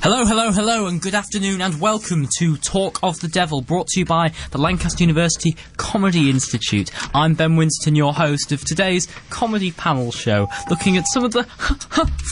Hello, hello, hello, and good afternoon, and welcome to Talk of the Devil, brought to you by the Lancaster University Comedy Institute. I'm Ben Winterton, your host of today's comedy panel show, looking at some of the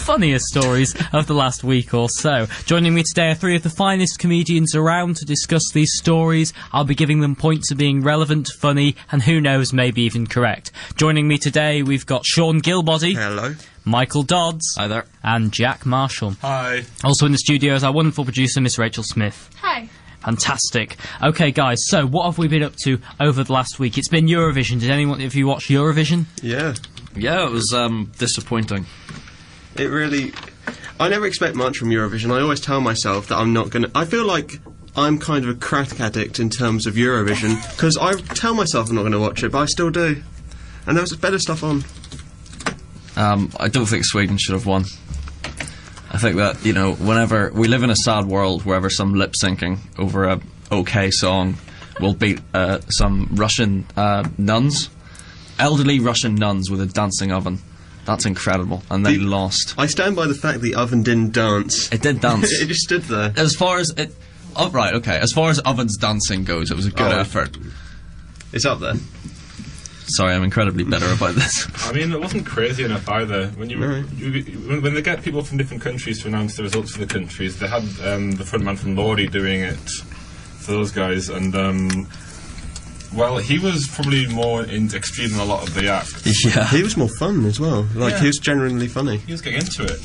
funniest stories of the last week or so. Joining me today are three of the finest comedians around to discuss these stories. I'll be giving them points of being relevant, funny, and who knows, maybe even correct. Joining me today, we've got Sean Gilbody. Hello. Michael Dodds. Hi there. And Jack Marshall. Hi. Also in the studio is our wonderful producer, Miss Rachel Smith. Hi. Fantastic. Okay, guys, so what have we been up to over the last week? It's been Eurovision. Did anyone of you watch Eurovision? Yeah. Yeah, it was disappointing. It really... I never expect much from Eurovision. I always tell myself that I'm not going to... I feel like I'm kind of a crack addict in terms of Eurovision, because I tell myself I'm not going to watch it, but I still do. And there was better stuff on. I don't think Sweden should have won. I think that, you know, whenever we live in a sad world, wherever some lip syncing over a okay song will beat some Russian nuns, elderly Russian nuns with a dancing oven. That's incredible, and they lost. I stand by the fact the oven didn't dance. It did dance. It just stood there. As far as it, oh, right, okay. As far as ovens dancing goes, it was a good effort. It's up there. Sorry, I'm incredibly bitter about this. I mean, it wasn't crazy enough either. When when they get people from different countries to announce the results for the countries, they had the frontman from Lordy doing it for those guys, and well, he was probably more extreme than a lot of the acts. Yeah, he was more fun as well. Like, he was genuinely funny. He was getting into it.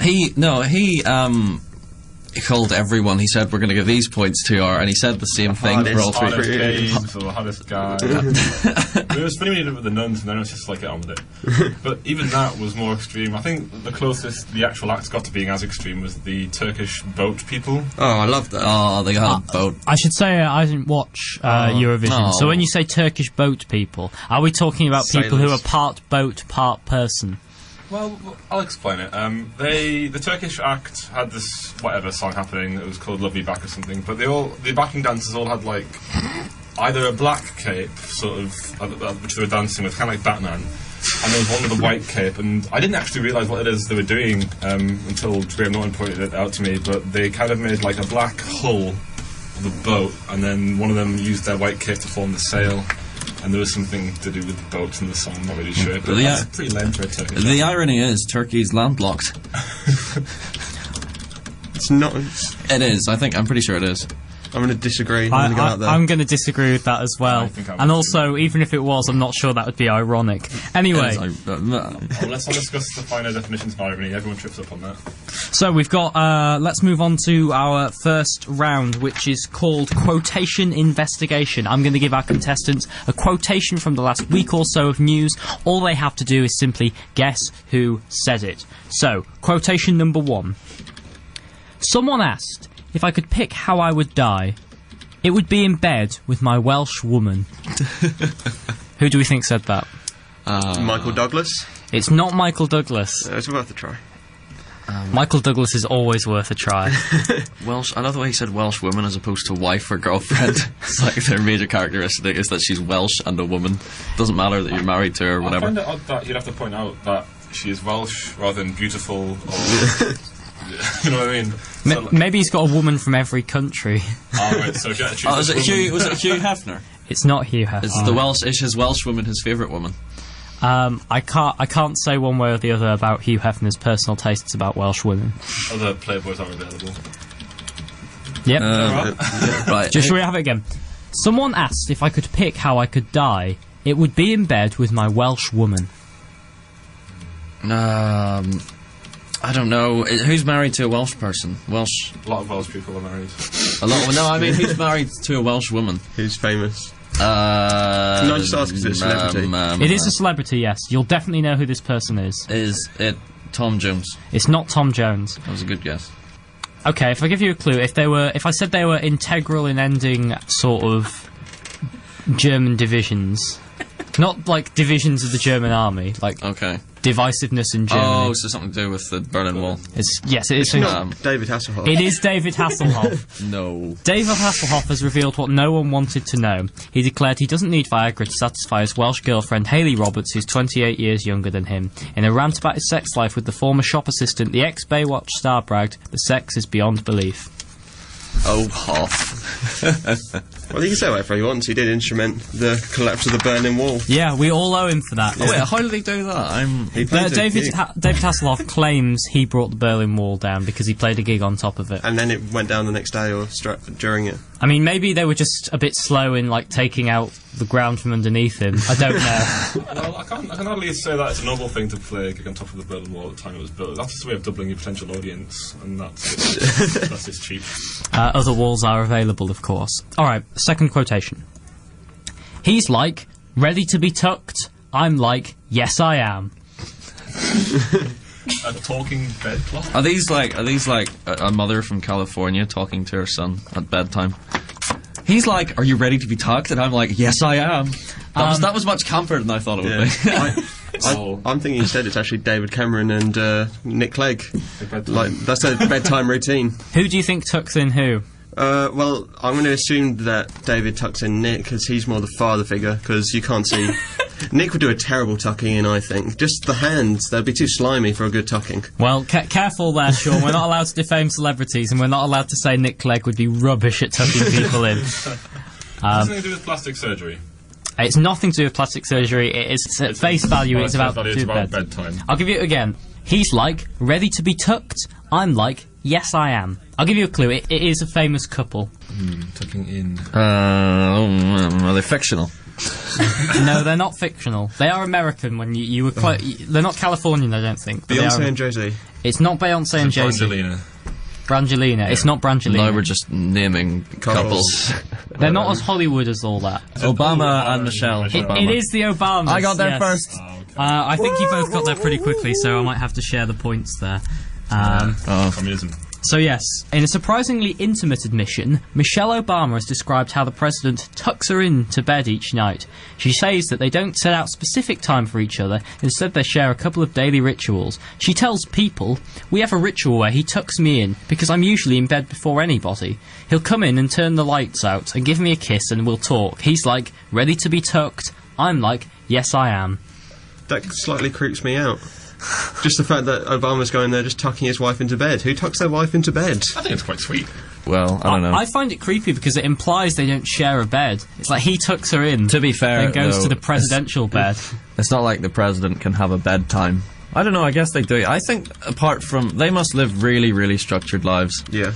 He called everyone. He said, "We're going to give these points to our," and he said the same thing for all three. Games, or the hardest guy. It was funny when he did it with the nuns, and then it was just like, get on with it. But even that was more extreme. I think the closest the actual acts got to being as extreme was the Turkish boat people. Oh, I love that. Oh, they got a boat. I should say I didn't watch Eurovision. Oh. So when you say Turkish boat people, are we talking about people who are part boat, part person? Well, I'll explain it. The Turkish act had this whatever song happening. It was called "Love Me Back" or something. But the backing dancers all had like either a black cape, sort of, which they were dancing with, kind of like Batman, and there was one with a white cape. And I didn't actually realise what it is they were doing until Graham Norton pointed it out to me. But they kind of made like a black hull of the boat, and then one of them used their white cape to form the sail. And there was something to do with the boats in the song, I'm not really sure, but that's pretty lame for a Turkish. The irony is, Turkey's landlocked. It's not... It is, I'm pretty sure it is. I'm going to disagree. I'm going to disagree with that as well. And also, even if it was, I'm not sure that would be ironic. Anyway. Let's not discuss the finer definitions of irony. Everyone trips up on that. So we've got, let's move on to our first round, which is called Quotation Investigation. I'm going to give our contestants a quotation from the last week or so of news. All they have to do is simply guess who said it. So, quotation number 1. Someone asked if I could pick how I would die, it would be in bed with my Welsh woman. Who do we think said that? Michael Douglas. It's not Michael Douglas. It's worth a try. Michael Douglas is always worth a try. Welsh. I love the way he said Welsh woman as opposed to wife or girlfriend. It's like their major characteristic is that she's Welsh and a woman. Doesn't matter that you're married to her or whatever. I find it odd that you'd have to point out that she is Welsh rather than beautiful. Or you know what I mean? So, maybe he's got a woman from every country. Oh, right, so was it Hugh Hefner? It's not Hugh Hefner. Is his Welsh woman his favourite woman? I can't say one way or the other about Hugh Hefner's personal tastes about Welsh women. Other Playboys are available. Yep. Right. Just shall we have it again? Someone asked if I could pick how I could die. It would be in bed with my Welsh woman. I don't know. Who's married to a Welsh person? Welsh. A lot of Welsh people are married. No, I mean, who's married to a Welsh woman? Who's famous? Can I just ask, is it a celebrity? It is a celebrity, yes. You'll definitely know who this person is. Is it Tom Jones? It's not Tom Jones. That was a good guess. Okay, if I give you a clue, if I said they were integral in ending sort of German divisions, not like divisions of the German army, like okay, divisiveness in Germany. Oh, so something to do with the Berlin Wall. Yes, it is. David Hasselhoff. It is David Hasselhoff. No. David Hasselhoff has revealed what no one wanted to know. He declared he doesn't need Viagra to satisfy his Welsh girlfriend Hayley Roberts, who's 28 years younger than him. In a rant about his sex life with the former shop assistant, the ex-Baywatch star bragged, "The sex is beyond belief." Oh, Hoff. Well, he can say whatever he wants. He did instrument the collapse of the Berlin Wall. Yeah, we all owe him for that. Oh, wait, how did he do that? David Hasselhoff claims he brought the Berlin Wall down because he played a gig on top of it. And then it went down the next day or during it. I mean, maybe they were just a bit slow in, like, taking out the ground from underneath him. I don't know. Well, I can at least say that it's a noble thing to play a gig on top of the Berlin Wall at the time it was built. That's just a way of doubling your potential audience, and that's just cheap. Other walls are available, of course. Alright, second quotation. He's like, ready to be tucked. I'm like, yes I am. A talking bedcloth? Are these like a mother from California talking to her son at bedtime? He's like, are you ready to be tucked? And I'm like, yes I am. That was much camper than I thought it would be. I'm thinking instead it's actually David Cameron and Nick Clegg. Like, that's their bedtime routine. Who do you think tucks in who? Well, I'm going to assume that David tucks in Nick because he's more the father figure, because you can't see... Nick would do a terrible tucking in, I think. Just the hands, they'd be too slimy for a good tucking. Well, careful there, Sean. We're not allowed to defame celebrities, and we're not allowed to say Nick Clegg would be rubbish at tucking people in. Something to do with plastic surgery? It's nothing to do with plastic surgery. It's at face value, it's about bedtime. I'll give you it again. He's like, ready to be tucked. I'm like, yes I am. I'll give you a clue. It is a famous couple. Tucking in. Are they fictional? No, they're not fictional. They are American. When you were they're not Californian, I don't think. Beyonce and Jay-Z. It's not Beyonce and Jay-Z. Brangelina. Yeah. It's not Brangelina. No, we're just naming couples. They're not as Hollywood as all that. Obama and Michelle. It is the Obamas. I got there first. I think you both got there pretty quickly, so I might have to share the points there. Communism. So yes, in a surprisingly intimate admission, Michelle Obama has described how the president tucks her in to bed each night. She says that they don't set out specific time for each other, instead they share a couple of daily rituals. She tells People, "We have a ritual where he tucks me in, because I'm usually in bed before anybody. He'll come in and turn the lights out, and give me a kiss and we'll talk. He's like, ready to be tucked. I'm like, yes I am." That slightly creeps me out. Just the fact that Obama's going there just tucking his wife into bed. Who tucks their wife into bed? I think it's quite sweet. Well, I don't know. I find it creepy because it implies they don't share a bed. It's like he tucks her in. To be fair, and goes though, to the presidential bed. It's not like the president can have a bedtime. I don't know, I guess they do. I think, apart from... They must live really, really structured lives. Yeah.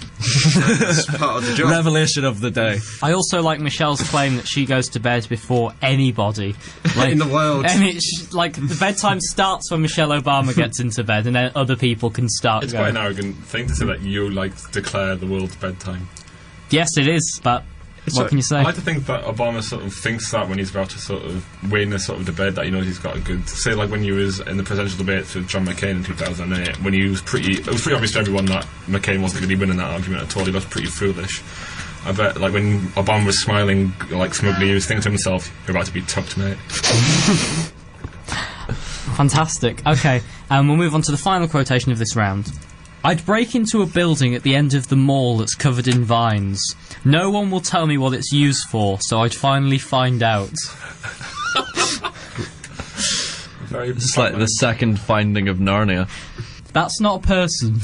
That's part of the job. Revelation of the day. I also like Michelle's claim that she goes to bed before anybody. Like, in the world. And it's like, the bedtime starts when Michelle Obama gets into bed, and then other people can start It's going. quite an arrogant thing to say that you, like, declare the world's bedtime. Yes, it is, but... What can you say? I like to think that Obama sort of thinks that when he's about to sort of win a sort of debate, that he knows he's got a good... Say, like when he was in the presidential debates with John McCain in 2008, when he was pretty... It was pretty obvious to everyone that McCain wasn't going to be winning that argument at all. He was pretty foolish. I bet, like, when Obama was smiling, like, smugly, he was thinking to himself, "You're about to be tucked, mate." Fantastic. Okay, we'll move on to the final quotation of this round. I'd break into a building at the end of the mall that's covered in vines. No one will tell me what it's used for, so I'd finally find out. It's like the second finding of Narnia. That's not a person.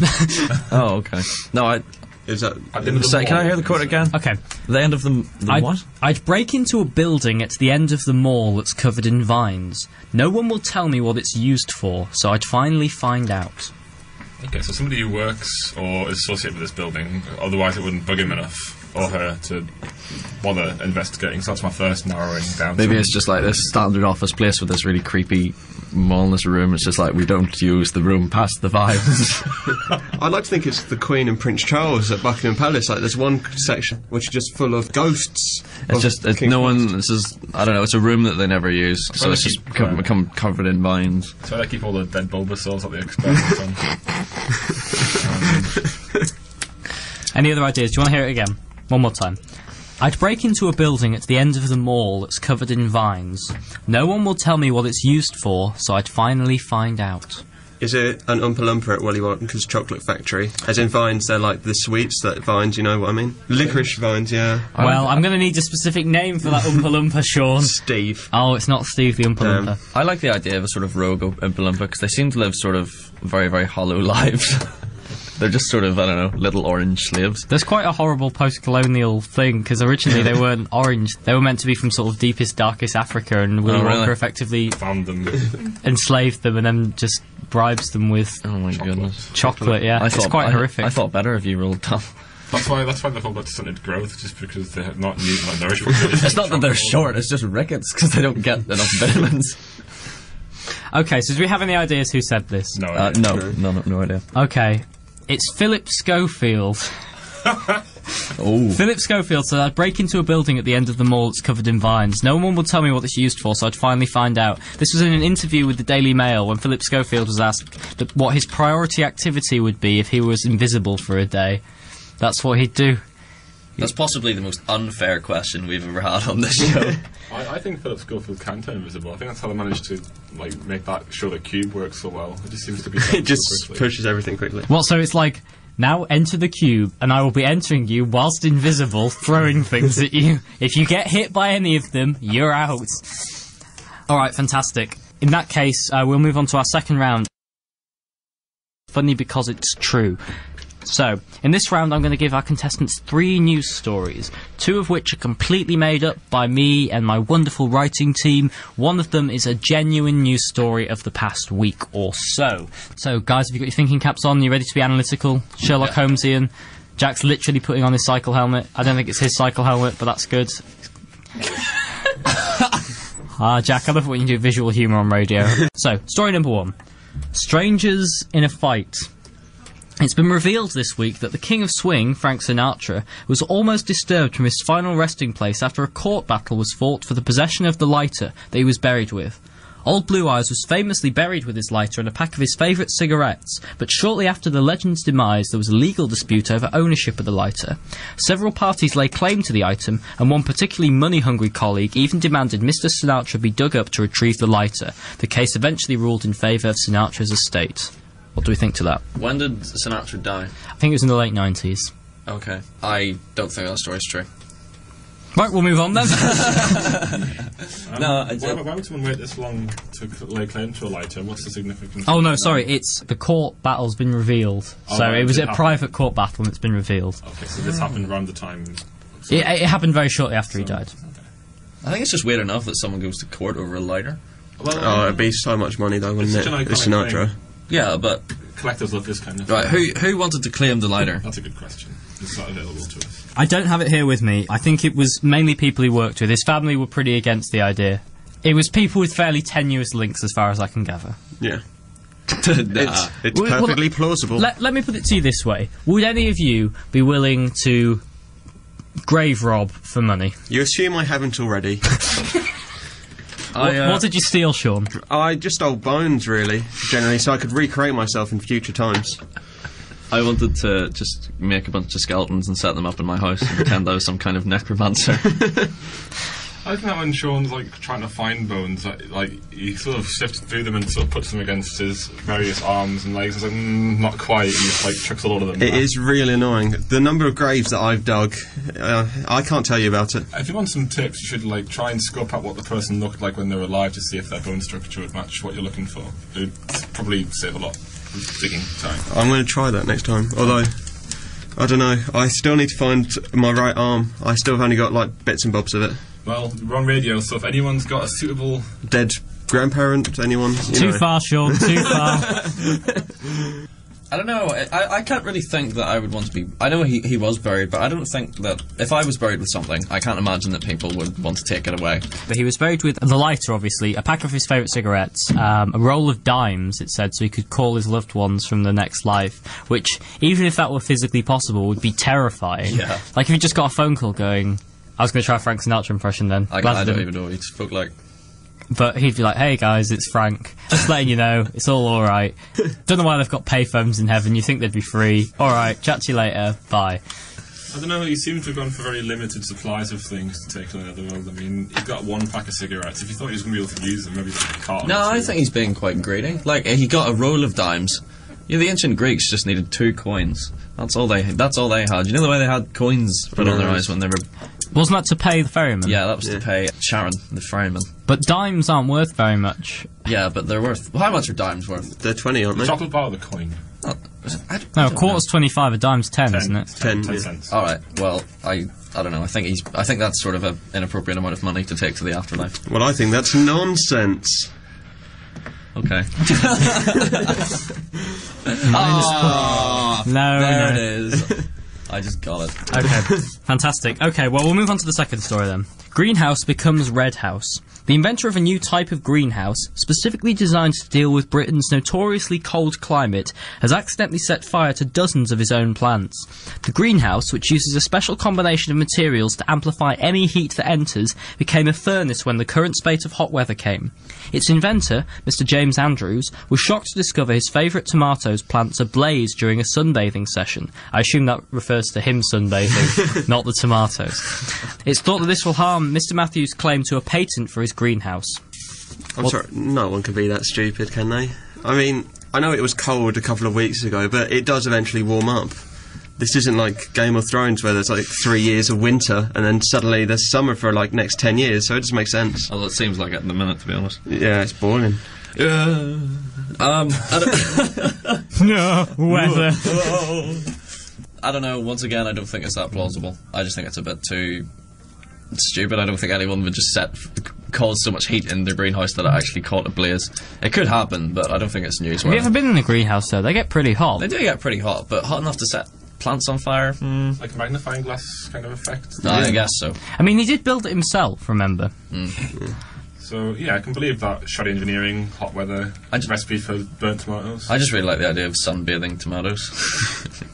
Oh, okay. No, Is that... Can I hear the quote again? Okay. The end of the what? I'd break into a building at the end of the mall that's covered in vines. No one will tell me what it's used for, so I'd finally find out. Okay, so somebody who works or is associated with this building, otherwise it wouldn't bug him enough, or her, to bother investigating. So that's my first narrowing down. Maybe it's just like this standard office place with this really creepy wellness room. It's just like, we don't use the room past the vibes. I'd like to think it's the Queen and Prince Charles at Buckingham Palace. Like, there's one section which is just full of ghosts. It's just no one. This is, I don't know. It's a room that they never use, so it's just become covered in vines. So they keep all the dead Bulbasaurs that they experiment on. Any other ideas? Do you want to hear it again? One more time. I'd break into a building at the end of the mall that's covered in vines. No one will tell me what it's used for, so I'd finally find out. Is it an Oompa Loompa at Willy Wonka's chocolate factory? As in vines, they're like the sweets that vines, you know what I mean? Licorice vines, yeah. Well, I'm going to need a specific name for that Oompa Loompa, Sean. Steve. Oh, it's not Steve the Oompa Loompa. I like the idea of a sort of rogue Oompa Loompa because they seem to live sort of very, very hollow lives. They're just sort of, I don't know, little orange slaves. There's quite a horrible post-colonial thing, because originally they weren't orange. They were meant to be from sort of deepest, darkest Africa, and Willy Wonka effectively found them, enslaved them, and then just bribes them with goodness, chocolate. Yeah, it's quite horrific. I thought better of you, rolled tough. That's why they've all got stunted growth, just because they have not needed enough nourishment. It's not that they're short; it's just rickets because they don't get enough vitamins. Okay, so do we have any ideas who said this? No idea. Okay. It's Philip Schofield. Philip Schofield said, I'd break into a building at the end of the mall that's covered in vines. No one would tell me what it's used for, so I'd finally find out. This was in an interview with the Daily Mail when Philip Schofield was asked what his priority activity would be if he was invisible for a day. That's what he'd do. That's possibly the most unfair question we've ever had on this show. I think Philip Schofield can turn invisible. I think that's how they managed to make that show the cube work so well. It just seems to be it just pushes everything quickly. Well, so it's like, now enter the cube, and I will be entering you whilst invisible, throwing things at you. If you get hit by any of them, you're out. Alright, fantastic. In that case, we'll move on to our second round. Funny because it's true. So, in this round I'm going to give our contestants 3 news stories, 2 of which are completely made up by me and my wonderful writing team. One of them is a genuine news story of the past week or so. So, guys, have you got your thinking caps on? You ready to be analytical? Sherlock Holmesian? Jack's literally putting on his cycle helmet. I don't think it's his cycle helmet, but that's good. Jack, I love it when you do visual humour on radio. So, story number 1. Strangers in a fight. It's been revealed this week that the King of Swing, Frank Sinatra, was almost disturbed from his final resting place after a court battle was fought for the possession of the lighter that he was buried with. Old Blue Eyes was famously buried with his lighter and a pack of his favourite cigarettes, but shortly after the legend's demise there was a legal dispute over ownership of the lighter. Several parties lay claim to the item, and one particularly money-hungry colleague even demanded Mr. Sinatra be dug up to retrieve the lighter. The case eventually ruled in favour of Sinatra's estate. What do we think to that? When did Sinatra die? I think it was in the late 90s. Okay. I don't think that story's true. Right, we'll move on then. Why would someone wait this long to lay claim to a lighter? What's the significance? Oh no, sorry, it's the court battle's been revealed. So it was a private court battle and it's been revealed. Okay, so this happened around the time... It happened very shortly after he died. Okay. I think it's just weird enough that someone goes to court over a lighter. Well, it'd be so much money though, wouldn't it? It's Sinatra. Yeah, but... Collectors love this kind of thing. Right, who wanted to claim the lighter? That's a good question. It's not available to us. I don't have it here with me. I think it was mainly people he worked with. His family were pretty against the idea. It was people with fairly tenuous links, as far as I can gather. Yeah. It's perfectly plausible. Let me put it to you this way. Would any of you be willing to grave rob for money? You assume I haven't already. What did you steal, Sean? I just stole bones, really, generally, so I could recreate myself in future times. I wanted to just make a bunch of skeletons and set them up in my house and pretend I was some kind of necromancer. I think that when Sean's trying to find bones, he sort of sifts through them and sort of puts them against his various arms and legs. It's not quite. He just chucks a lot of them. It is really annoying. The number of graves that I've dug, I can't tell you about it. If you want some tips, you should try and scope out what the person looked like when they were alive to see if their bone structure would match what you're looking for. It would probably save a lot of digging time. I'm going to try that next time. Although, I don't know. I still need to find my right arm. I still have only got bits and bobs of it. Well, we're on radio, so if anyone's got a suitable... Dead grandparent, anyone? Too far, Sean, too far. I don't know, I can't really think that I would want to be... I know he was buried, but I don't think that... If I was buried with something, I can't imagine that people would want to take it away. But he was buried with the lighter, obviously, a pack of his favourite cigarettes, a roll of dimes, it said, so he could call his loved ones from the next life, which, even if that were physically possible, would be terrifying. Yeah. If you just got a phone call going... I was going to try a Frank Sinatra impression then. I don't even know what he spoke like. But he'd be like, hey guys, it's Frank. Just letting you know, it's all alright. Don't know why they've got payphones in heaven, you think they'd be free. Alright, chat to you later, bye. I don't know, he seems to have gone for very limited supplies of things to take on the other world. I mean, he's got 1 pack of cigarettes. If he thought he was going to be able to use them, maybe like a carton. No, or I two. think he's being quite greedy. Like, he got a roll of dimes. Yeah, the ancient Greeks just needed 2 coins. That's all they had. You know the way they had coins put on their eyes when they were... Wasn't that to pay the ferryman? Yeah, that was to pay Sharon, the ferryman. But dimes aren't worth very much. Yeah, but they're worth... Well, how much are dimes worth? They're 20, aren't The they? chocolate bar or the coin? No, a quarter's 25, a dime's 10, isn't it? 10 cents. Alright, well, I don't know. I think that's sort of an inappropriate amount of money to take to the afterlife. Well, I think that's nonsense. Okay. No, There no. it is. I just got it. Okay, fantastic. Okay, well, we'll move on to the second story then. Greenhouse becomes Red House. The inventor of a new type of greenhouse, specifically designed to deal with Britain's notoriously cold climate, has accidentally set fire to dozens of his own plants. The greenhouse, which uses a special combination of materials to amplify any heat that enters, became a furnace when the current spate of hot weather came. Its inventor, Mr. James Andrews, was shocked to discover his favourite tomatoes plants ablaze during a sunbathing session. I assume that refers to him sunbathing, not the tomatoes. It's thought that this will harm Mr. Matthews' claim to a patent for his greenhouse. I'm sorry, no one can be that stupid, can they? I mean, I know it was cold a couple of weeks ago, but it does eventually warm up. This isn't like Game of Thrones where there's like 3 years of winter and then suddenly there's summer for like next 10 years, so it doesn't make sense. Although it seems like it in the minute, to be honest. Yeah, it's boring. No, weather. I don't know, once again, I don't think it's that plausible. I just think it's a bit too stupid. I don't think anyone would just cause so much heat in their greenhouse that it actually caught a blaze. It could happen, but I don't think it's newsworthy. Have you ever been in a greenhouse, though? They get pretty hot. They do get pretty hot, but hot enough to set plants on fire? Like a magnifying glass kind of effect. I guess so. I mean, he did build it himself, remember? So, yeah, I can believe that shoddy engineering, hot weather, recipe for burnt tomatoes. I just really like the idea of sunbathing tomatoes.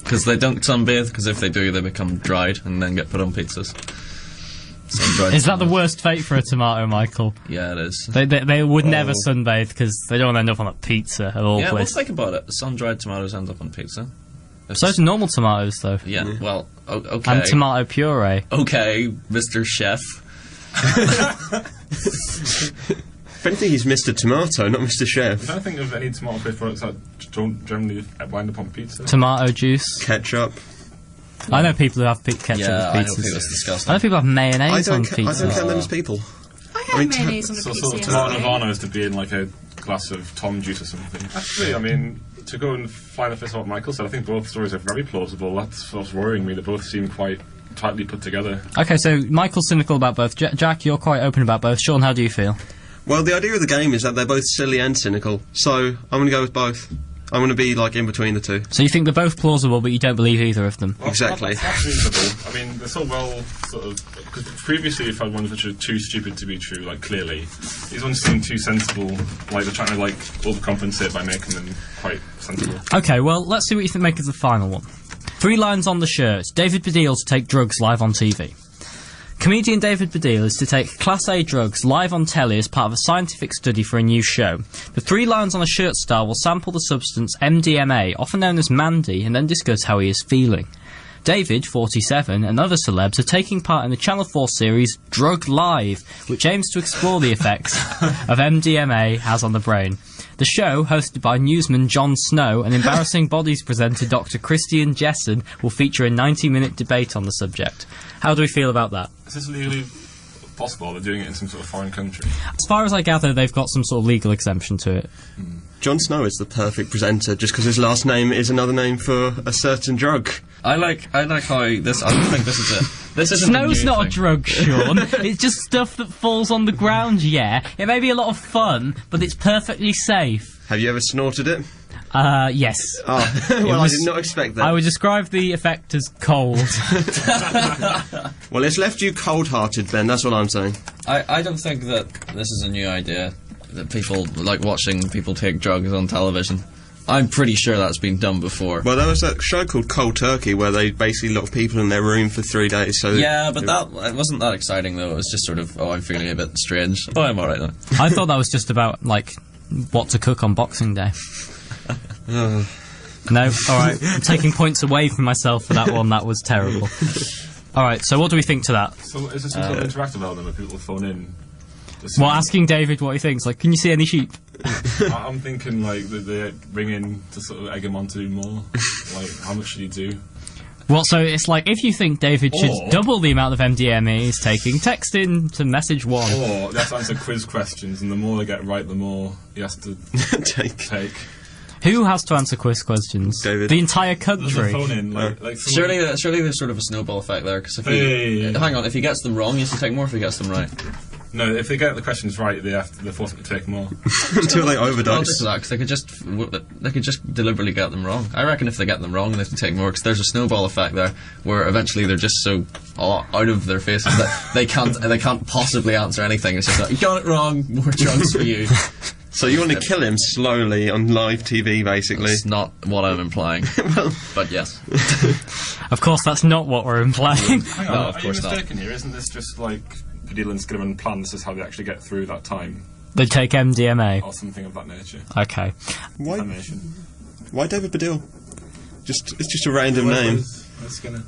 Because they don't sunbathe, because if they do, they become dried and then get put on pizzas. Is that the worst fate for a tomato, Michael? Yeah, it is. They would never sunbathe because they don't want to end up on a pizza of all Yeah, well, places. think about it. Sun-dried tomatoes end up on pizza. So do normal tomatoes, though. Yeah, well, okay. And tomato puree. Okay, Mr. Chef. If anything, he's Mr. Tomato, not Mr. Chef. I don't think of any tomato-based products that don't generally wind up on pizza. Tomato juice. Ketchup. I know people who have ketchup Yeah, with I pizzas. don't think that's I disgusting. know people have mayonnaise on I don't pizzas. count them as people. I have mean, mayonnaise on a So pizza. sort of yes. tomato nirvana is to be in like a glass of Tom juice or something. Actually, I mean, to go and fly the fist of what Michael said, I think both stories are very plausible. That's what's worrying me. They both seem quite tightly put together. Okay, so Michael's cynical about both. Jack, you're quite open about both. Sean, how do you feel? Well, the idea of the game is that they're both silly and cynical, so I'm going to go with both. I'm going to be, like, in between the two. So you think they're both plausible, but you don't believe either of them? Well, Exactly. That's reasonable. I mean, they're so well sort of... Because previously you've had ones which are too stupid to be true, like, clearly. These ones seem too sensible, like they're trying to, like, overcompensate by making them quite sensible. Okay, well, let's see what you think make of the final one. 3 lines on the shirt. David Baddiel to take drugs live on TV. Comedian David Baddiel is to take Class A drugs live on telly as part of a scientific study for a new show. The 3 lines on a shirt style will sample the substance MDMA, often known as Mandy, and then discuss how he is feeling. David, 47, and other celebs are taking part in the Channel 4 series Drug Live, which aims to explore the effects of MDMA has on the brain. The show, hosted by newsman Jon Snow and Embarrassing Bodies presenter Dr. Christian Jessen, will feature a 90-minute debate on the subject. How do we feel about that? Is this legally possible? They're doing it in some sort of foreign country. As far as I gather, they've got some sort of legal exemption to it. Jon Snow is the perfect presenter, just because his last name is another name for a certain drug. I like how this... I don't think this is it. This isn't Snow's a new not a thing. drug, Sean. It's just stuff that falls on the ground, yeah. It may be a lot of fun, but it's perfectly safe. Have you ever snorted it? Yes. Oh, well, was- I did not expect that. I would describe the effect as cold. Well, it's left you cold-hearted, Ben, that's what I'm saying. I don't think that this is a new idea, that people like watching people take drugs on television. I'm pretty sure that's been done before. Well, there was that show called Cold Turkey where they basically locked people in their room for 3 days, so... Yeah, but it wasn't that exciting though. It was just sort of, I'm feeling a bit strange. Oh, I'm alright now. I thought that was just about, like, what to cook on Boxing Day. No? Alright. I'm taking points away from myself for that one. That was terrible. Alright, so what do we think to that? So is there some sort of interactive element where people phone in? Well, asking David what he thinks. Like, can you see any sheep? I'm thinking, like, that they ring in to sort of egg him on to do more. Like, how much should he do? Well, so it's like, if you think David should Or- double the amount of MDMA he's taking, text in to message 1. Or they have to answer quiz questions, and the more they get right, the more he has to take. Who has to answer quiz questions? David. The entire There's a country. phone in, like Surely there's sort of a snowball effect there, because hang on, if he gets them wrong, he has to take more if he gets them right. No, if they get the questions right, they're forced to take more. Until they I'll overdose. just that, 'cause they could just deliberately get them wrong. I reckon if they get them wrong, they have to take more, because there's a snowball effect there, where eventually they're just so out of their faces that they can't possibly answer anything. It's just like, you got it wrong, more drugs for you. So you want to kill him slowly on live TV, basically? That's not what I'm implying. But yes. Of course, that's not what we're implying. Hang on, No, of are you course not. mistaken here? Isn't this just like Padilla and Skidderman plan? This is how they actually get through that time, They take MDMA. or something of that nature. Okay. Why? Information. Why David Baddiel? It's just a random name. Where's Skinner?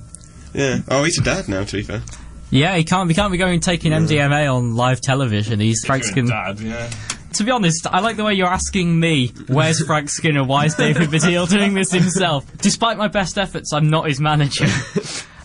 Yeah. Oh, he's a dad now. To be fair. Yeah, he can't be going taking MDMA on live television. He's Frank You're a Skinner. dad, yeah. To be honest, I like the way you're asking me, where's Frank Skinner, why is David Baddiel doing this himself? Despite my best efforts, I'm not his manager.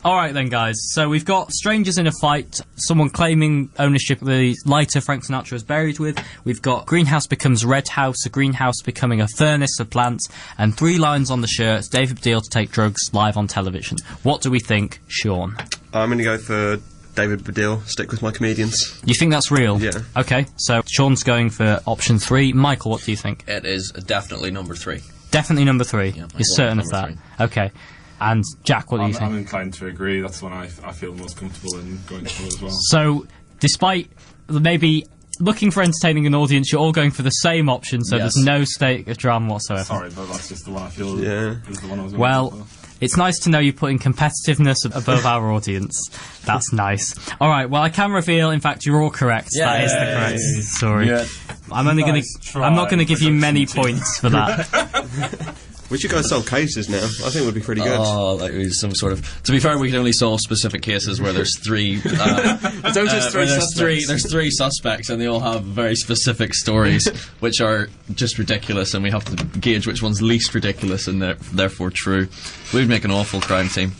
Alright then, guys, so we've got strangers in a fight, someone claiming ownership of the lighter Frank Sinatra is buried with, we've got greenhouse becomes red house, a greenhouse becoming a furnace of plants, and 3 lines on the shirt, David Baddiel to take drugs live on television. What do we think, Sean? I'm going to go for David Baddiel. Stick with my comedians. You think that's real? Yeah. Okay, so Sean's going for option 3. Michael, what do you think? It is definitely number 3. Definitely number 3. Yeah, You're certain of that? number Okay. And Jack, what do you think? I'm inclined to agree. That's the one I feel most comfortable in going for as well. So, despite maybe looking for entertaining an audience, you're all going for the same option, so Yes. there's no stake of drama whatsoever. Sorry, but that's just the one I feel Yeah. is the one I was going Well, for. it's nice to know you're putting competitiveness above our audience. That's nice. Alright, well, I can reveal, in fact, you're all correct. That is the correct story. Yeah. I'm only Nice gonna... I'm not try, gonna give you many production team. points for that. We should go sell cases now. I think it would be pretty good. Oh, like some sort of. To be fair, we can only solve specific cases where there's 3. Don't just where there's 3 suspects, and they all have very specific stories, which are just ridiculous, and we have to gauge which one's least ridiculous and therefore true. We'd make an awful crime team.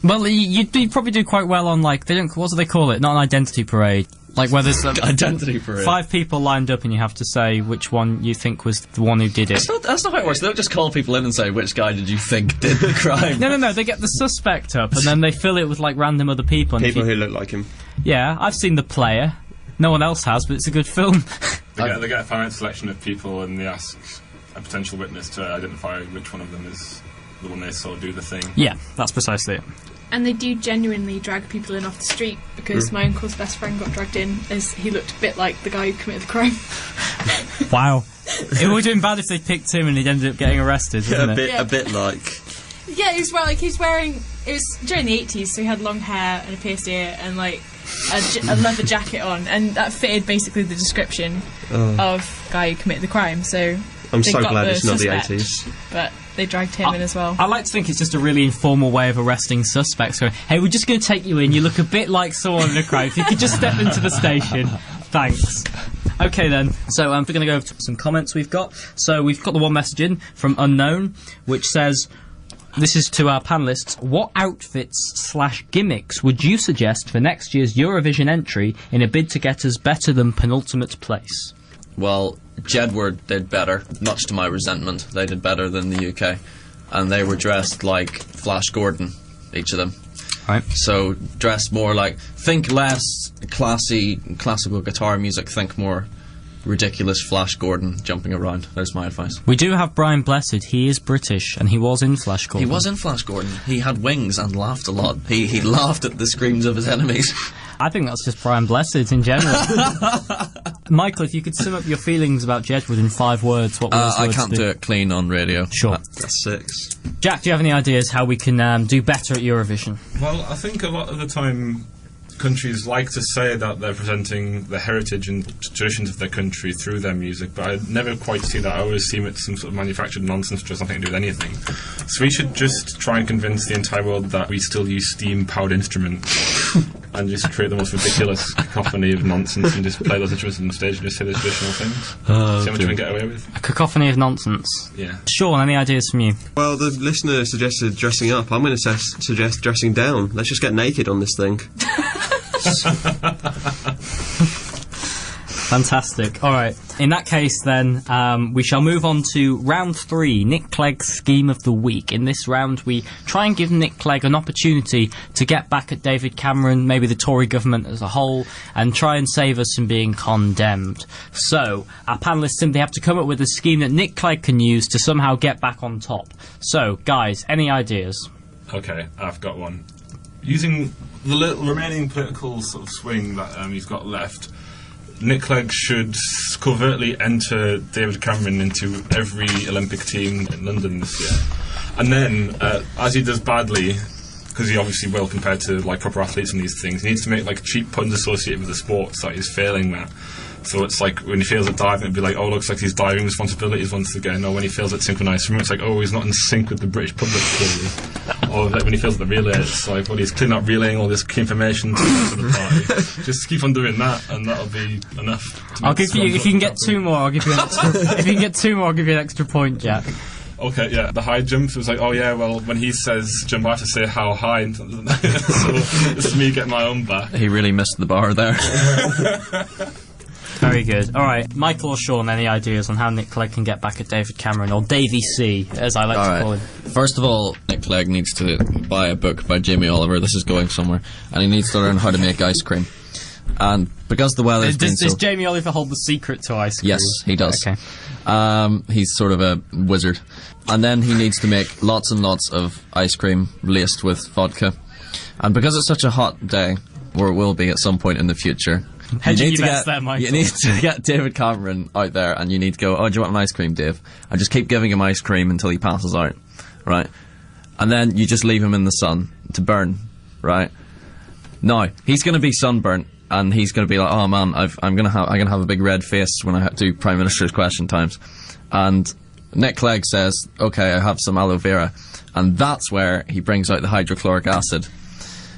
Well, you'd probably do quite well on, like, what do they call it? Not an identity parade. Like, where there's Identity parade. 5 people lined up and you have to say which one you think was the one who did it. That's not how it works. They don't just call people in and say, which guy did you think did the crime? No, they get the suspect up and then they fill it with, like, random other people. And if People you- who look like him. Yeah, I've seen The Player. No one else has, but it's a good film. They get a finite selection of people, and they ask a potential witness to identify which one of them is the one they saw do the thing. Yeah, that's precisely it. And they do genuinely drag people in off the street, because my uncle's best friend got dragged in as he looked a bit like the guy who committed the crime. Wow. It would have been bad if they picked him and he'd ended up getting arrested, wouldn't it? Yeah. A bit like. Yeah, he was wearing, it was during the 80s, so he had long hair and a pierced ear and like a leather jacket on, and that fitted basically the description of guy who committed the crime. So I'm they so got glad the it's not the suspect, 80s. but they dragged him in as well. I like to think it's just a really informal way of arresting suspects. Going, hey, we're just going to take you in. You look a bit like someone in a crime. If you could just step into the station. Thanks. Okay then, so we're going to go over to some comments we've got. So we've got the one message in from Unknown, which says, this is to our panellists, what outfits/gimmicks would you suggest for next year's Eurovision entry in a bid to get us better than penultimate place? Well, Jedward did better, much to my resentment. They did better than the UK. And they were dressed like Flash Gordon, each of them. Right. So, dressed more like... Think less classical guitar music, think more ridiculous Flash Gordon jumping around. There's my advice. We do have Brian Blessed. He is British, and he was in Flash Gordon. He was in Flash Gordon. He had wings and laughed a lot. He laughed at the screams of his enemies. I think that's just Brian Blessed in general. Michael, if you could sum up your feelings about Jedward in 5 words, what would those I words can't be? do it clean on radio. Sure. That's 6. Jack, do you have any ideas how we can do better at Eurovision? Well, I think a lot of the time countries like to say that they're presenting the heritage and traditions of their country through their music, but I never quite see that. I always see it as some sort of manufactured nonsense which has nothing to do with anything. So we should just try and convince the entire world that we still use steam-powered instruments and just create the most ridiculous cacophony of nonsense and just play those instruments on the stage and just say those traditional things. See how much we can get away with. A cacophony of nonsense. Yeah. Sean, any ideas from you? Well, the listener suggested dressing up. I'm going to suggest dressing down. Let's just get naked on this thing. Fantastic. Alright, in that case then, we shall move on to round 3, Nick Clegg's Scheme of the Week. In this round we try and give Nick Clegg an opportunity to get back at David Cameron, maybe the Tory government as a whole, and try and save us from being condemned. So, our panellists simply have to come up with a scheme that Nick Clegg can use to somehow get back on top. So, guys, any ideas? Okay, I've got one. Using the little remaining political sort of swing that he's got left, Nick Clegg should covertly enter David Cameron into every Olympic team in London this year. And then, as he does badly, because he obviously will compared to like proper athletes and these things, he needs to make like cheap puns associated with the sports that he's failing at. So it's like when he fails at diving, it'd be like, oh, looks like he's diving responsibilities once again. Or when he fails at synchronised swimming, it's like, oh, he's not in sync with the British public clearly. Or like when he fails at the relay, it's like, well, he's clearly not relaying all this key information to the party. Just keep on doing that, and that'll be enough. I'll give you, if you can get 2 more, I'll give you an extra, if you can get 2 more, I'll give you an extra point, Jack. Okay, yeah, the high jump, it was like, oh yeah, well, when he says jump, I have to say how high. So this is me getting my own back. He really missed the bar there. Very good. Alright, Michael or Sean, any ideas on how Nick Clegg can get back at David Cameron, or Davy C, as I like to call him? First of all, Nick Clegg needs to buy a book by Jamie Oliver. This is going somewhere. And he needs to learn how to make ice cream. And because the weather's been does Jamie Oliver hold the secret to ice cream? Yes, he does. Okay. He's sort of a wizard. And then he needs to make lots and lots of ice cream laced with vodka. And because it's such a hot day, or it will be at some point in the future, you need to get David Cameron out there, and you need to go, oh, do you want an ice cream, Dave? And just keep giving him ice cream until he passes out, right? And then you just leave him in the sun to burn, right? Now, he's going to be sunburnt, and he's going to be like, oh man, I'm going to have a big red face when I do Prime Minister's question times. And Nick Clegg says, okay, I have some aloe vera. And that's where he brings out the hydrochloric acid.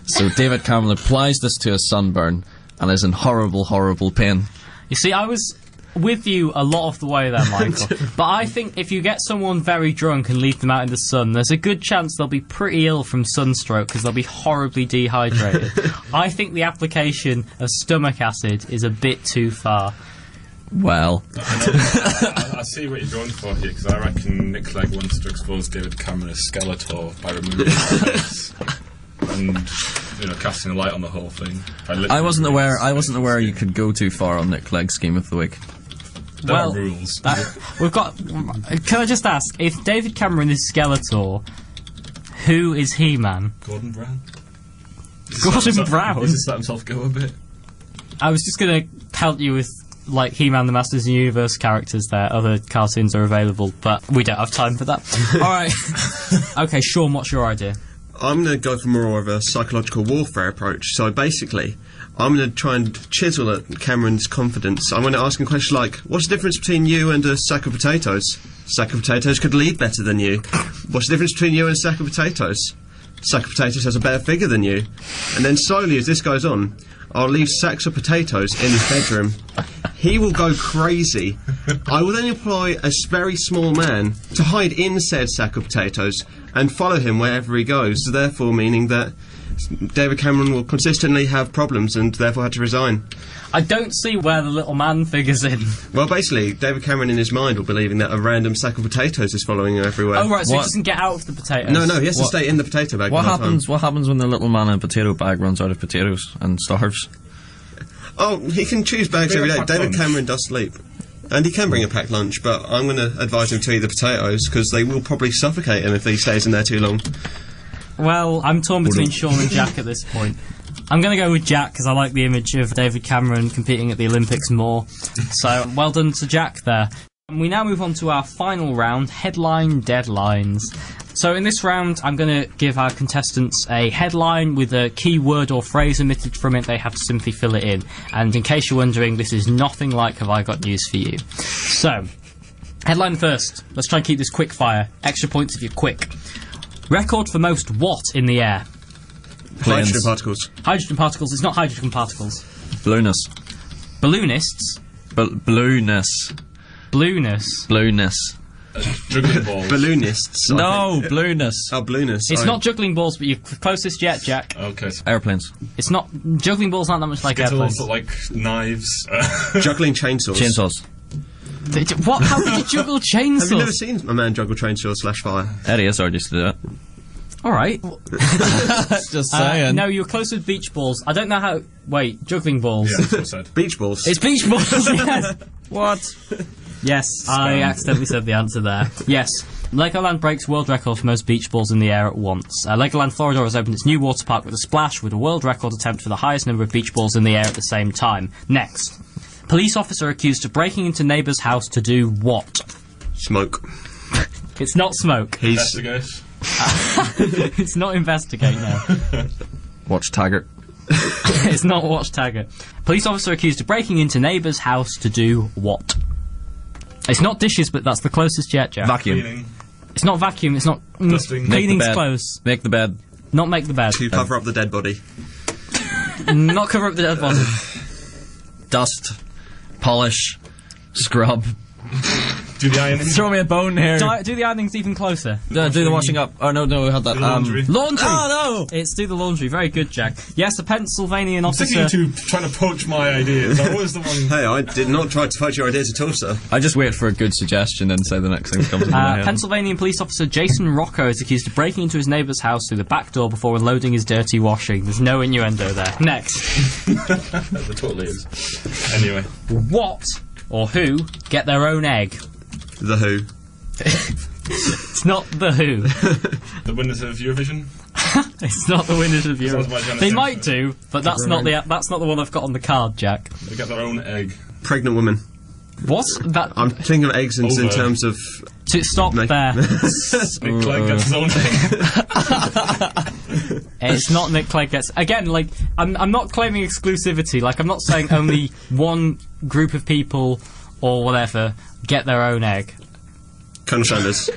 So David Cameron applies this to his sunburn, and is in horrible, horrible pain. You see, I was with you a lot of the way there, Michael. But I think if you get someone very drunk and leave them out in the sun, there's a good chance they'll be pretty ill from sunstroke because they'll be horribly dehydrated. I think the application of stomach acid is a bit too far. Well, I see what you're going for here, because I reckon Nick Clegg wants to expose David Cameron as Skeletor by removing his face and casting a light on the whole thing. I wasn't aware you could go too far on Nick Clegg's Scheme of the Week. There are rules. We've got. Can I just ask, if David Cameron is Skeletor, who is He-Man? Gordon Brown. Gordon Brown. He's just let himself go a bit. I was just going to help you with like He-Man, the Masters of the Universe characters there. Other cartoons are available, but we don't have time for that. Alright. Okay, Sean, what's your idea? I'm going to go for more of a psychological warfare approach. So basically, I'm going to try and chisel at Cameron's confidence. I'm going to ask him questions like, what's the difference between you and a sack of potatoes? A sack of potatoes could lead better than you. What's the difference between you and a sack of potatoes? A sack of potatoes has a better figure than you. And then slowly, as this goes on, I'll leave sacks of potatoes in his bedroom. He will go crazy. I will then employ a very small man to hide in said sack of potatoes and follow him wherever he goes, therefore meaning that David Cameron will consistently have problems and therefore have to resign. I don't see where the little man figures in. Well, basically, David Cameron in his mind will believing that a random sack of potatoes is following him everywhere. Oh, right, so he doesn't get out of the potatoes? No, he has to stay in the potato bag. What happens when the little man in a potato bag runs out of potatoes and starves? Oh, he can choose bags every day. David Cameron does sleep. And he can bring a packed lunch, but I'm going to advise him to eat the potatoes, because they will probably suffocate him if he stays in there too long. Well, I'm torn between Sean and Jack at this point. I'm going to go with Jack, because I like the image of David Cameron competing at the Olympics more. So, well done to Jack there. And we now move on to our final round, Headline Deadlines. So in this round, I'm going to give our contestants a headline with a key word or phrase omitted from it. They have to simply fill it in. And in case you're wondering, this is nothing like Have I Got News For You. So, headline first. Let's try and keep this quick fire. Extra points if you're quick. Record for most what in the air? Hydrogen particles. Hydrogen particles. It's not hydrogen particles. Blueness. Balloonists. Blueness. Blueness. Blueness. Juggling balls. Balloonists. No, blueness. Oh, blueness. It's not juggling balls, but you're closest yet, Jack. Okay. So Airplanes. It's not... Juggling balls aren't that much like Skittles, airplanes. like knives. Juggling chainsaws. Chainsaws. What? How did you juggle chainsaws? Have you never seen a man juggle chainsaws / fire? Eddie Izzard used to do that. Alright. Just saying. No, you're close with beach balls. I don't know how... Wait, juggling balls. Yeah, that's what I said. Beach balls. It's beach balls, yes. What? Yes, I accidentally said the answer there. Yes. Legoland breaks world record for most beach balls in the air at once. Legoland Florida has opened its new water park with a splash with a world record attempt for the highest number of beach balls in the air at the same time. Next. Police officer accused of breaking into neighbour's house to do what? Smoke. It's not smoke. Investigate. It's not investigate, no. Watch Taggart. It's not watch Taggart. Police officer accused of breaking into neighbour's house to do what? It's not dishes, but that's the closest yet, Jack. Vacuum. Cleaning. It's not vacuum, it's not... Dusting. Cleaning's Make the bed. close. Make the bed. Not make the bed. To cover up the dead body. Not cover up the dead body. Dust. Polish. Scrub. Do the ironing. Throw me a bone here. Do the ironing's even closer. Do the washing up. Oh, no, we had that. Do the laundry. Laundry! Oh, no! It's do the laundry. Very good, Jack. Yes, a Pennsylvanian I'm officer... sticking to trying to poach my ideas. I was the one. Hey, I did not try to poach your ideas at all, sir. I just wait for a good suggestion and say the next thing that comes into my head. Pennsylvanian police officer Jason Rocco is accused of breaking into his neighbour's house through the back door before unloading his dirty washing. There's no innuendo there. Next. There totally is. Anyway. What or who get their own egg? The Who. It's not the Who. The winners of Eurovision. It's not the winners of Sounds Europe. like Janet They Jackson. might do, but that's not the one I've got on the card, Jack. They get their own egg. Pregnant woman. What? That I'm thinking of eggs in Over. terms of... to stop Make- there. Nick Clegg gets his own egg. It's not Nick Clegg gets... Again, like, I'm not claiming exclusivity. Like, I'm not saying only one group of people or whatever get their own egg. Colonel Sanders.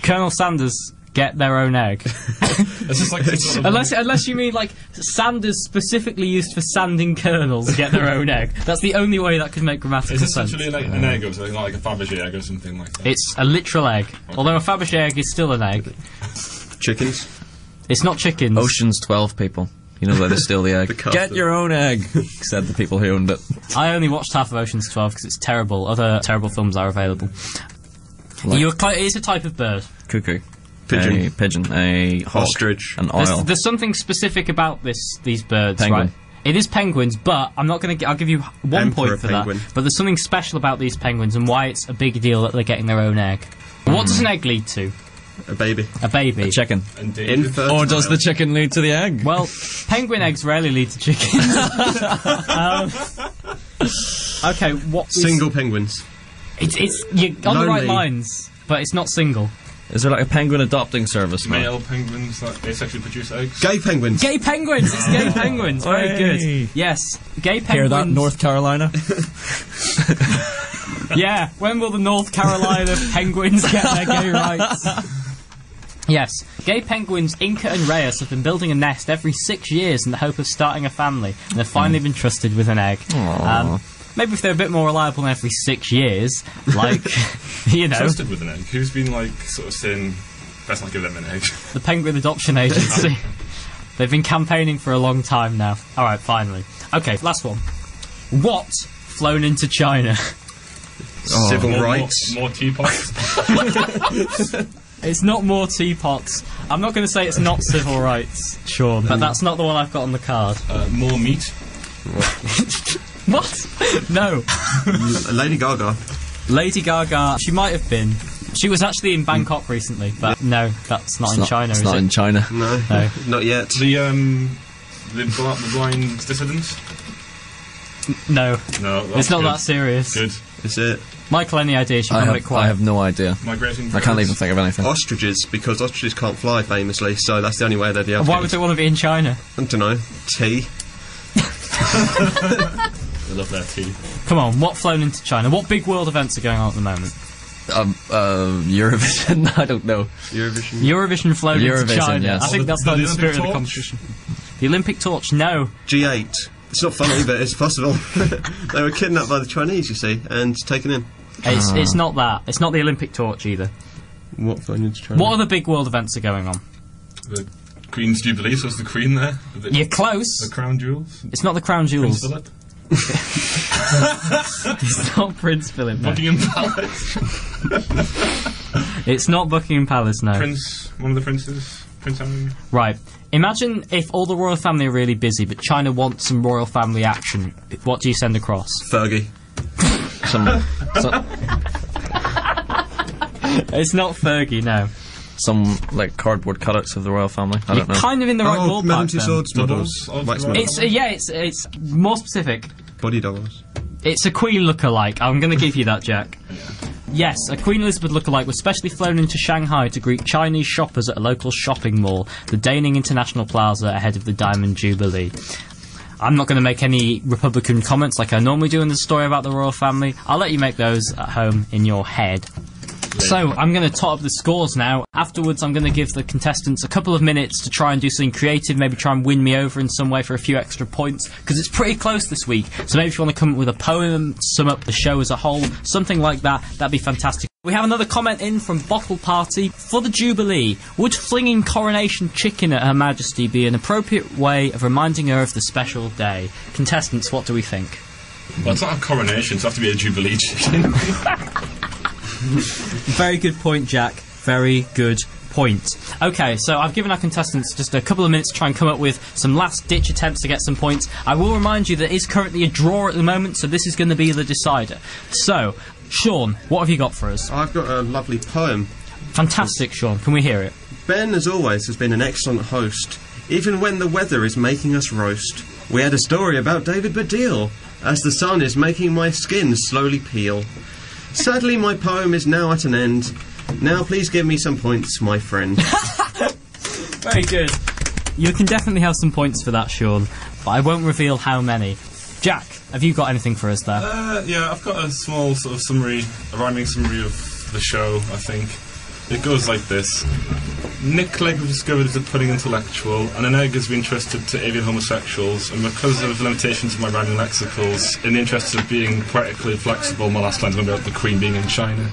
Colonel Sanders get their own egg. It's just like sort of Unless you mean, like, Sanders specifically used for sanding kernels get their own egg. That's the only way that could make grammatical It's sense. essentially like an egg or something, not like a Fabergé egg or something like that. It's a literal egg. Although a Fabergé egg is still an egg. Chickens. It's not chickens. Ocean's 12 people. You know where they steal the egg. The Get your own egg, said the people who owned it. I only watched half of Ocean's 12 because it's terrible. Other terrible films are available. Like- It is a type of bird. Cuckoo. Pigeon. A pigeon. A hawk. Ostrich. An oil. There's something specific about these birds, Penguin. right? It is penguins, but I'm not going to. I'll give you 1 Emperor point for penguin. that. But there's something special about these penguins and why it's a big deal that they're getting their own egg. What does an egg lead to? A baby. A baby. A chicken. Endangered. Infertile. Or does the chicken lead to the egg? Well, penguin eggs rarely lead to chickens. Okay, what? Single penguins. It's you're on the right Lonely. lines, but it's not single. Is there like a penguin adopting service? man? Male penguins that asexually produce eggs. Gay penguins. Gay penguins. It's gay penguins. Very Hey. good. Yes, gay penguins. Hear that, North Carolina? Yeah, when will the North Carolina penguins get their gay rights? Yes, gay penguins Inca and Reyes have been building a nest every 6 years in the hope of starting a family, and they've finally been trusted with an egg. Maybe if they're a bit more reliable than every 6 years, like, you know, Trusted with an egg. Who's been like sort of saying, best not give them an egg? the Penguin Adoption Agency. They've been campaigning for a long time now. Alright, finally. Okay, last one. What flown into China? Civil rights. More teapots. It's not more teapots. I'm not going to say it's not civil rights, Sean, but that's not the one I've got on the card. More meat. What? No. Lady Gaga. Lady Gaga, she might have been. She was actually in Bangkok recently, but no, that's not in China, It's is not it? in China. No. No. Not yet. The blind dissidents. No. No, It's that's not good. that serious. Good. Is it? Michael, any ideas? You've gone a bit I quiet. have no idea. Migrating I can't even think of anything. Ostriches, because ostriches can't fly famously, so that's the only way they'd be able to. Why would they want to be in China? I don't know. Tea. They love their tea. Come on, what flown into China? What big world events are going on at the moment? Eurovision. I don't know. Eurovision. Flown into Eurovision, China. yes. I think that's not the Olympic spirit of the torch? competition. The Olympic torch, no. G8. It's not funny, but it's possible. They were kidnapped by the Chinese, you see, and taken in. It's not that. It's not the Olympic torch either. What flown into China? What other big world events are going on? The Queen's Jubilee, so it's the Queen there. You're close. The crown jewels. It's not the crown jewels. Prince Philip. It's not Prince Philip, no. Buckingham Palace. It's not Buckingham Palace, no. One of the princes. Prince Henry. Right. Imagine if all the royal family are really busy, but China wants some royal family action. What do you send across? Fergie. It's not Fergie, no. Some like cardboard cutouts of the royal family. I don't know. Kind of in the right ballpark. Madame then. Tussauds models. Models. Max It's- models. It's more specific. Body doubles. It's a Queen lookalike. I'm going to give you that, Jack. Yes, a Queen Elizabeth lookalike was specially flown into Shanghai to greet Chinese shoppers at a local shopping mall, the Daning International Plaza, ahead of the Diamond Jubilee. I'm not going to make any Republican comments like I normally do in the story about the royal family. I'll let you make those at home in your head. So, I'm going to tot up the scores now. Afterwards, I'm going to give the contestants a couple of minutes to try and do something creative, maybe try and win me over in some way for a few extra points, because it's pretty close this week. So maybe if you want to come up with a poem, sum up the show as a whole, something like that, that'd be fantastic. We have another comment in from Bottle Party. For the Jubilee, would flinging coronation chicken at Her Majesty be an appropriate way of reminding her of the special day? Contestants, what do we think? Well, it's not a coronation, so it has to be a Jubilee chicken. Very good point, Jack. Very good point. Okay, so I've given our contestants just a couple of minutes to try and come up with some last-ditch attempts to get some points. I will remind you that it is currently a draw at the moment, so this is going to be the decider. So, Sean, what have you got for us? I've got a lovely poem. Fantastic, Sean. Can we hear it? Ben, as always, has been an excellent host. Even when the weather is making us roast. We had a story about David Baddiel, as the sun is making my skin slowly peel. Sadly, my poem is now at an end. Now please give me some points, my friend. Very good. You can definitely have some points for that, Sean, but I won't reveal how many. Jack, have you got anything for us there? Yeah, I've got a small sort of summary, a rhyming summary of the show, I think. It goes like this. Nick Clegg was discovered as a pudding intellectual, and an egg has been trusted to alien homosexuals, and because of limitations of my rhyming lexicals, in the interest of being poetically flexible, my last line's going to be about the Queen being in China.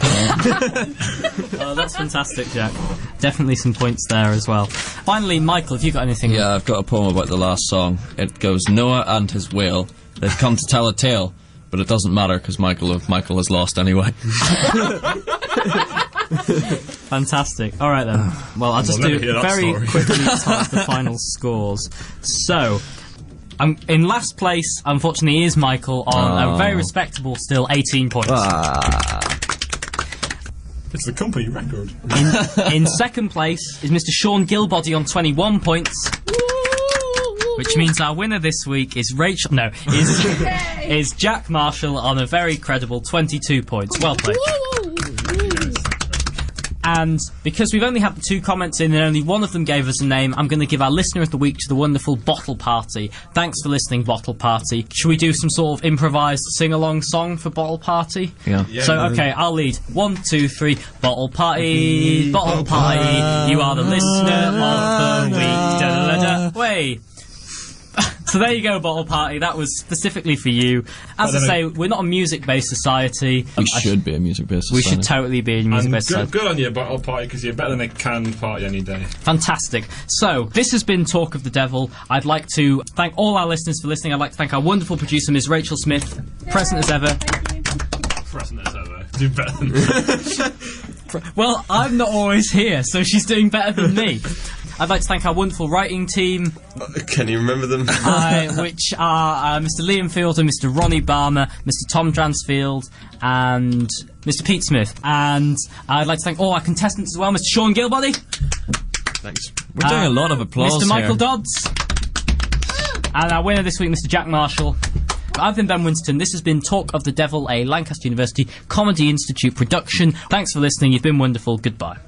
Oh, that's fantastic, Jack. Definitely some points there as well. Finally, Michael, have you got anything? Yeah, I've got a poem about the last song. It goes, Noah and his whale, they've come to tell a tale, but it doesn't matter because Michael has lost anyway. Fantastic. All right then. Well, I'll just never do hear that very story. quickly type the final scores. So, in last place, unfortunately, is Michael on a very respectable, still 18 points. It's the company record. In second place is Mr. Sean Gilbody on 21 points. Which means our winner this week is is Jack Marshall on a very credible 22 points. Well played. And because we've only had the two comments in and only one of them gave us a name, I'm going to give our listener of the week to the wonderful Bottle Party. Thanks for listening, Bottle Party. Should we do some sort of improvised sing-along song for Bottle Party? Yeah. So, okay, I'll lead. 1, 2, 3. Bottle Party, Bottle Party. You are the listener of the week. Da-da-da-da. Wait. So there you go, Bottle Party. That was specifically for you. As I say, we're not a music-based society. We should be a music-based society. We should totally be a music-based society. Good on you, Bottle Party, because you're better than a canned party any day. Fantastic. So, this has been Talk of the Devil. I'd like to thank all our listeners for listening. I'd like to thank our wonderful producer, Ms. Rachel Smith. Present as ever. Present as ever. Do better than that. Well, I'm not always here, so she's doing better than me. I'd like to thank our wonderful writing team, Can you remember them? which are Mr. Liam Fielder, Mr. Ronnie Barmer, Mr. Tom Dransfield, and Mr. Pete Smith. And I'd like to thank all our contestants as well, Mr. Sean Gilbody. Thanks. We're doing a lot of applause Mr. Michael here. Dodds. And our winner this week, Mr. Jack Marshall. I've been Ben Winterton. This has been Talk of the Devil, a Lancaster University Comedy Institute production. Thanks for listening. You've been wonderful. Goodbye.